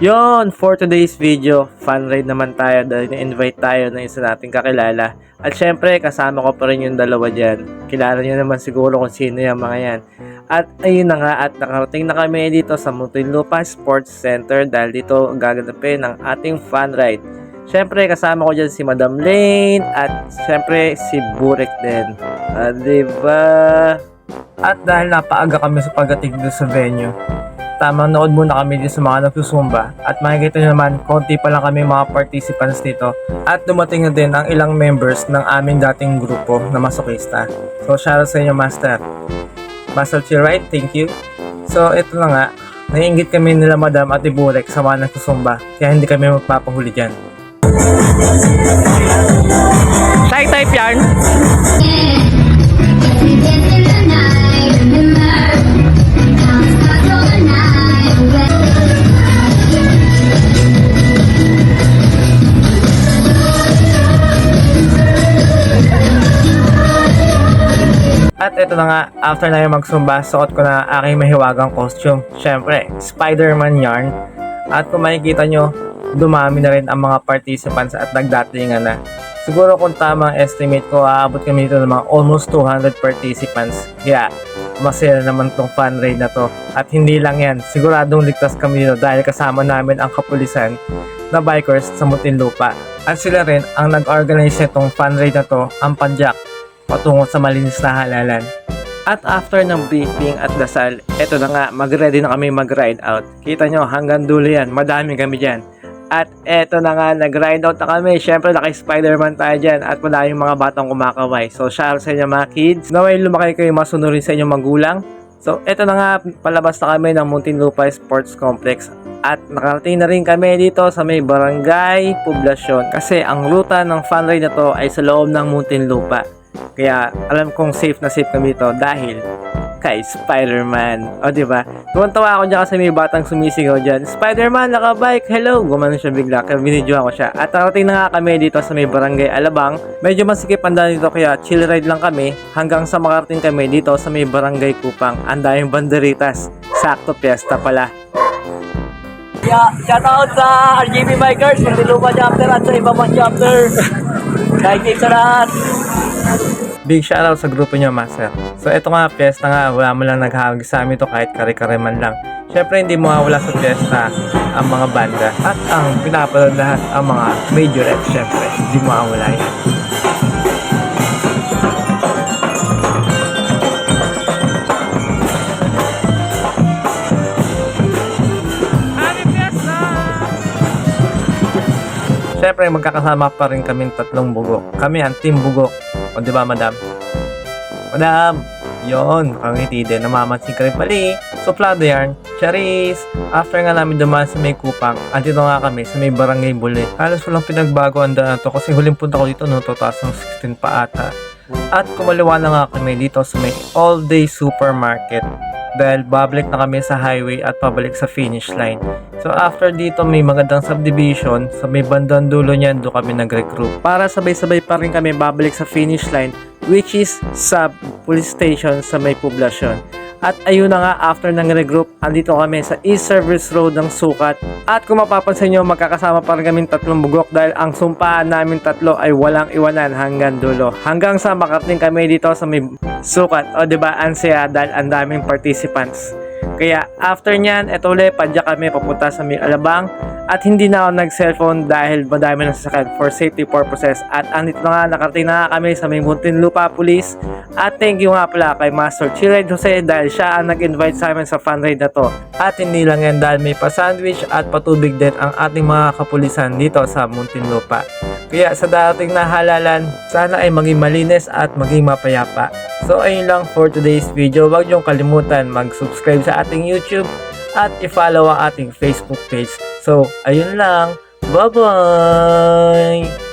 Yon, for today's video, fun ride naman tayo dahil na-invite tayo ng isa nating kakilala. At syempre, kasama ko pa rin yung dalawa dyan. Kilala nyo naman siguro kung sino yung mga yan. At ayun na nga, at nakarating na kami dito sa Muntinlupa Sports Center dahil dito gaganapin ang ating fun ride. Syempre, kasama ko dyan si Madam Lane at syempre si Burek din. Diba? At dahil napaaga kami sa pagdating dito sa venue, tamang nood muna kami dito sa mga nagsusumba at makikita nyo naman konti pa lang kami mga participants dito at dumating na din ang ilang members ng aming dating grupo na masokista. So shoutout sa inyo Master Chill, right? Thank you. So ito na nga, naiinggit kami nila Madam at Iburek sa mga nagsusumba kaya hindi kami magpapahuli dyan. Shy type yan? At ito na nga, after na yung magsumba, suot ko na aking mahiwagang costume. Syempre, Spider-Man yarn. At kung makikita nyo, dumami na rin ang mga participants at nagdatingan na. Siguro kung tamang estimate ko, aabot kami dito ng mga almost 200 participants. Kaya, masaya naman tong fun ride na to. At hindi lang yan, siguradong ligtas kami dito dahil kasama namin ang kapulisan na bikers sa Muntinlupa. At sila rin ang nag-organize nitong fun ride na to, ang Padyak, patungo sa malinis na halalan. At after ng briefing at dasal, eto na nga, mag-ready na kami mag-ride out. Kita nyo, hanggang dulo yan, madami kami dyan. At eto na nga, nag-ride out na kami. Syempre, naka-Spider-Man tayo dyan at wala yung mga batang kumakaway. So, shout sa inyo mga kids. Naway lumaki kayo masunurin sa inyong magulang. So, eto na nga, palabas na kami ng Muntinlupa Sports Complex. At nakarating na rin kami dito sa may barangay poblasyon. Kasi ang ruta ng fun ride na to ay sa loob ng Muntinlupa. Kaya alam kong safe na safe kami dito dahil kay Spider-Man. O diba? Tuwan-tawa ako dyan kasi may batang sumisigaw dyan. Spider-Man, nakabike, hello! Gumanon siya bigla, kaya binidyohan ko siya. At nakarating na nga kami dito sa may barangay Alabang. Medyo masikip ang daan dito kaya chill ride lang kami hanggang sa makarating kami dito sa may barangay Kupang. Ang daming banderitas. Sakto piyesta pala. Yeah, shout out sa RGB Bikers, Muntinlupa chapter at sa iba pang chapter. Kahit sa lahat. Big shoutout sa grupo nyo, Master. So, ito nga, piyesta nga, wala mo lang naghahagi sa amin to kahit kare-kare man lang. Siyempre, hindi mawawala sa piyesta ang mga banda at ang pinapanood lahat ang mga major acts, siyempre, hindi mawawala yan. Siyempre, magkakasama pa rin kami tatlong bugok. Kami ang team bugok. O diba, Madam? Madam! Yon, kangiti din. Namamansin ka rin pali. Suplado yarn. Charis! After nga namin dumaan sa may Kupang, andito nga kami sa may barangay Buli. Halos walang pinagbago ang daan to kasi huling punta ko dito noong 2016 pa ata. At kumaliwa na nga kami dito sa may all-day supermarket. Dahil babalik na kami sa highway at pabalik sa finish line. So after dito may magandang subdivision, sa may bandang dulo niyan doon kami nag-regroup. Para sabay-sabay pa rin kami babalik sa finish line, which is sa police station sa may poblasyon. At ayun na nga, after ng regroup, andito kami sa East Service Road ng Sukat. At kung mapapansin nyo, magkakasama pa rin kaming tatlong bugok dahil ang sumpaan namin tatlo ay walang iwanan hanggang dulo. Hanggang sa makarating kami dito sa may Sukat. O diba, ansaya dahil ang daming participants. Kaya after nyan, eto ulit, padyak kami papunta sa may Alabang. At hindi na ako nag-cellphone dahil madami na sasakyan for safety purposes. At andito na nga, nakarating na nga kami sa may Muntinlupa Police. At thank you nga pala kay Master Chill Jose dahil siya ang nag-invite sa amin sa fun ride na to. At hindi lang yan dahil may pa-sandwich at patubig din ang ating mga kapulisan dito sa Muntinlupa. Kaya sa darating na halalan, sana ay maging malinis at maging mapayapa. So ayun lang for today's video. Huwag niyong kalimutan mag-subscribe sa ating YouTube at i-follow ang ating Facebook page. So ayun lang. Bye-bye!